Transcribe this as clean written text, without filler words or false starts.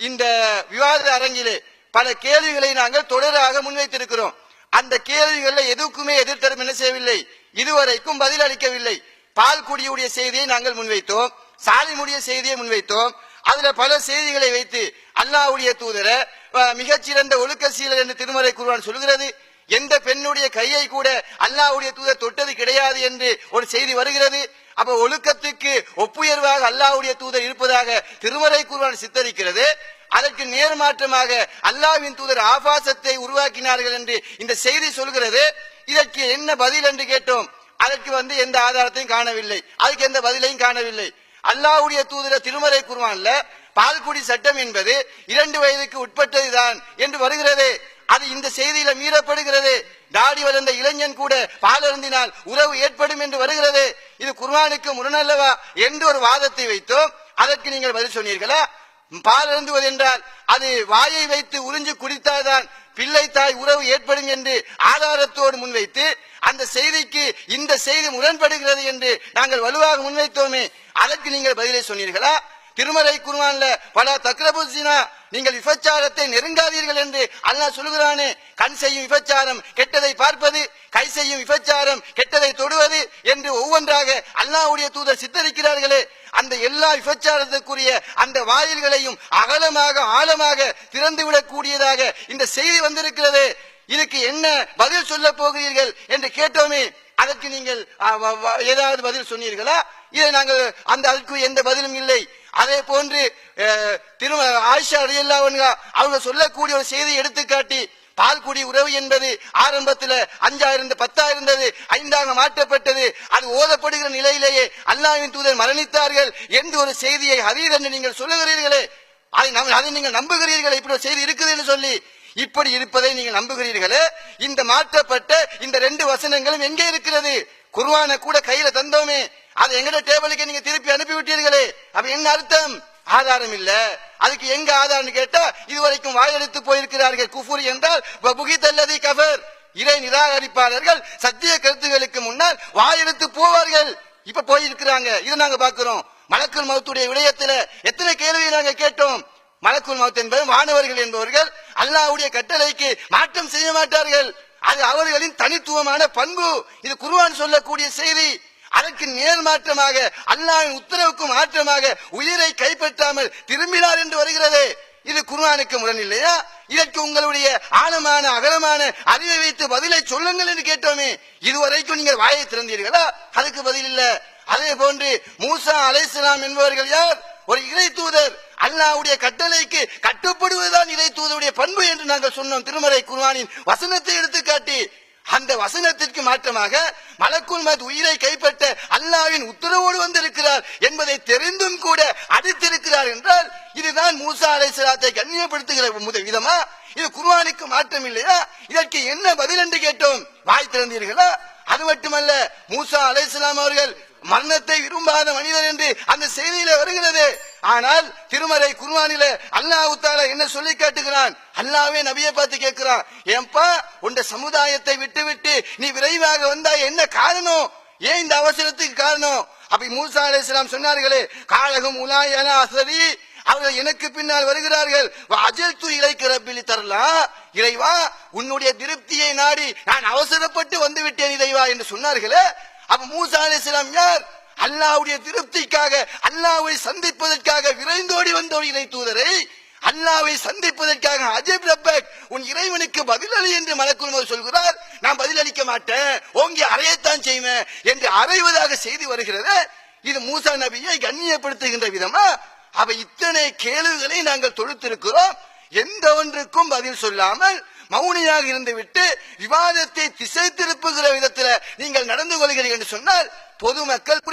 இந்த விவாத அரங்கிலே பல கேள்விகளை நாங்கள் தொடராக முன்வைத்திருக்கிறோம். அந்த கேள்விகள்ல எதுக்குமே எதிர்த்தரம் என்ன செய்யவில்லை, இதுவரைக்கும் பதில் அளிக்கவில்லை. பால்குடியுடைய செய்தியை நாங்கள் முன்வைத்தோம், சாலிமுடைய செய்தியை முன்வைத்தோம். அதுல பல செய்திகளை வைத்து அல்லாஹ்வுடைய தூதர மிகச்சிறந்த ஒழுக்க சீலர் என்று திருமறை குர்ஆன் சொல்கிறது. எந்த பெண்ணுடைய கையை கூட அல்லாஹ்வுடைய தூதர் தொட்டது கிடையாது என்று ஒரு செய்தி வருகிறது. அப்ப ஒழுக்கத்துக்கு ஒப்புயர்வாக அல்லாஹ்வுடைய தூதர் இருப்பதாக திருமறை குர்ஆன் சித்தரிக்கிறது. அதற்கு நேர்மாற்றமாக அல்லாஹ்வின் தூதர் ஆபாசத்தை உருவாக்கினார்கள் என்று இந்த செய்தி சொல்கிறது. இதற்கு என்ன பதில் என்று கேட்டோம். அதற்கு எந்த ஆதாரத்தையும் காணவில்லை, அதுக்கு எந்த பதிலையும் காணவில்லை. அல்லாஹ்வுடைய தூதர் திருமறை குர்ஆன்ல பால்குடி சட்டம் என்பது 2 வயதுக்கு உட்பட்டதுதான் என்று வருகிறது. அது இந்த செய்தியில மீறப்படுகிறது. தாடி வளர்ந்த இளைஞன் கூட பால் அருந்தினால் உறவு ஏற்படும் என்று வருகிறது. இது குர்ஆனுக்கு முரணல்லவா என்று ஒரு வாதத்தை வைத்தோம். அதற்கு நீங்கள் பதில் சொன்னீர்களா? பால் அருந்துவது என்றால் அது வாயை வைத்து உறிஞ்சு குடித்தால்தான் பிள்ளை தாய் உறவு ஏற்படும் என்று ஆதாரத்தோடு முன்வைத்து அந்த செய்திக்கு இந்த செய்தி முரண்படுகிறது என்று நாங்கள் வலுவாக முன்வைத்தோமே, அதற்கு நீங்கள் பதிலை சொன்னீர்களா? திருமறை குர்ஆன்ல பல தக்ரபு ஸினா, நீங்கள் விபச்சாரத்தை நெருங்காதீர்கள் என்று அல்லாஹ் சொல்கிறானே. கண் செய்யும் விபச்சாரம் கெட்டதை பார்ப்பது, கை செய்யும் விபச்சாரம் கெட்டதை தொடுவது என்று ஒவ்வொன்றாக அல்லாஹ்வுடைய தூதர் சித்தரிக்கிறார்களே. அந்த எல்லா விபச்சாரத்துக்குரிய அந்த வாயில்களையும் அகலமாக ஆழமாக திறந்துவிடக் கூடியதாக இந்த செய்தி வந்திருக்கிறது. இதுக்கு என்ன பதில் சொல்ல போகிறீர்கள் என்று கேட்டோமே, அதற்கு நீங்கள் ஏதாவது பதில் சொன்னீர்களா? இதை நாங்கள் அதற்கு எந்த பதிலும் இல்லை. அதே போன்று ஆயிஷா ரலியல்லாஹு அன்ஹா அவங்க சொல்லக்கூடிய ஒரு செய்தியை எடுத்துக்காட்டி, பால்குடி உறவு என்பது ஆரம்பத்தில் 5 10 இருந்தது, 5 மாற்றப்பட்டது. அது ஓதப்படுகிற நிலையிலேயே அல்லாஹ்வின் தூதர் மரணித்தார்கள் என்று ஒரு செய்தியை ஹதீஸ் என்று நீங்கள் சொல்லுகிறீர்களே, அதை நீங்கள் நம்புகிறீர்களே? இப்படி ஒரு செய்தி இருக்குது என்று சொல்லி இப்படி இருப்பதை நீங்கள் நம்புகிறீர்களே? இந்த மாற்றப்பட்ட இந்த 2 வசனங்களும் எங்கே இருக்கிறது? குர்ஆனை கூட கையில தந்தோமே, அது எங்கட டேபிளுக்கு நீங்க திருப்பி அனுப்பி விட்டீர்களே. அப்ப என்ன அர்த்தம்? ஆதாரம் இல்ல. அதுக்கு எங்க ஆதாரம் கேட்டா இதுவரைக்கும் வாயெடுத்து போயிருக்கிறார்கள். குஃபுர் என்றால் வபுகிதல்லதி கஃபர், இறை நிராகரிப்பாளர்கள் சத்திய கருத்துகளுக்கு முன்னால் வாயெடுத்து போவார்கள். இப்ப போயிருக்கிறாங்க. இது நாங்க பாக்குறோம். மலக்குல் மௌத்துடைய விடயத்துல எத்தனை கேள்வியை நாங்க கேட்டோம். மலக்குல் மௌத் என்பது வானவர்கள் என்பவர்கள் அல்லாஹ்வுடைய கட்டளைக்கு மாற்றம் செய்ய மாட்டார்கள். அது அவர்களின் தனித்துவமான பண்பு. இது குர்ஆன் சொல்லக்கூடிய செய்தி. அதற்கு நேர்மாற்றமாக அல்லாஹ்வின் உத்தரவுக்கு மாற்றமாக உயிரை கைப்பற்றாமல் திரும்பினார் என்று வருகிறது. இது குர்ஆனுக்கு முரண் இல்லையா? இதற்கு உங்களுடைய ஆழமான அகலமான அறிவை வைத்து பதிலை சொல்லுங்கள் என்று கேட்டோமே, இதுவரைக்கும் நீங்கள் வாயை திறந்தீர்களா? அதுக்கு பதில் இல்ல. அதே போன்று மூசா அலைஹிஸ்ஸலாம் என்பவர்கள் யார்? ஒரு இறை தூதர். அல்லாஹ்வுடைய கட்டளைக்கு கட்டுப்படுவதுதான் இறை தூதருடைய பண்பு என்று நாங்கள் சொன்னோம். திருமறை குர்ஆனின் வசனத்தை எடுத்துக்காட்டி அந்த வசனத்திற்கு மாற்றமாக மலக்குல் மௌத் உயிரை கைப்பற்ற அல்லாஹ்வின் உத்தரவோடு வந்திருக்கிறார் என்பதை தெரிந்தும் கூட அடித்திருக்கிறார் என்றால் இதுதான் மூசா அலைஹிஸ்ஸலாத்தை கண்ணியப்படுத்துகிற விதமா? இது குர்ஆனுக்கு மாற்றம் இல்லையா? இதற்கு என்ன பதில் என்று கேட்டோம். வாய் திறந்தீர்களா? அது மட்டுமல்ல, மூசா அலைஹிஸ்ஸலாம் அவர்கள் மரணத்தை விரும்பாத மனிதர் என்று அந்த செய்தியில வருகிறது. ஆனால் திருமறை குர்ஆனில அல்லாஹ் தஆலா என்ன சொல்லி காட்டுகிறான்? அல்லாஹ்வே நபியை பார்த்து கேட்கிறான், ஏன்பா உண்ட சமுதாயத்தை விட்டு நீ விரைவாக வந்தாய், என்ன காரணம்? ஏன் இந்த அவசரத்துக்கு காரணம்? அப்ப மூசா அலைஹிஸ்ஸலாம் சொன்னார்களே, காலகும் உலாயனா அஸரி, அவர்கள் எனக்கு பின்னால் வருகிறார்கள். அஜல்து இலைக்க ரப்பிலி தரலாம், இறைவா உன்னுடைய திருப்தியை நாடி நான் அவசரப்பட்டு வந்து விட்டேன் இறைவா என்று சொன்னார்களே. அப்ப மூசா அலைஹிஸ்ஸலாம் யார்? அல்லாஹ்வுடைய திருப்திக்காக அல்லாஹ்வை சந்திப்பதற்காக விரைந்தோடி வந்த ஒரு இறை தூதரை அல்லாஹ்வை சந்திப்பதற்காக அஜிப் ரப்பக், உன் இறைவனுக்கு பதிலளி என்று மலக்குல் மௌத் சொல்கிறார். நான் பதிலளிக்க மாட்டேன், ஓங்கி அறையத்தான் செய்வேன் என்று அறைவதாக செய்தி வருகிறது. இது மூசா நபியை கண்ணியப்படுத்துகின்ற விதமா? அவ இத்தனை கேள்விகளை நாங்கள் தொடுத்திருக்கிறோம். எந்த ஒன்றுக்கும் பதில் சொல்லாமல் மௌனியாக இருந்துவிட்டு விவாதத்தை திசை திருப்புகிற விதத்தில் நீங்கள் நடந்து கொள்கிறீர்கள் என்று சொன்னால் பொதுமக்கள்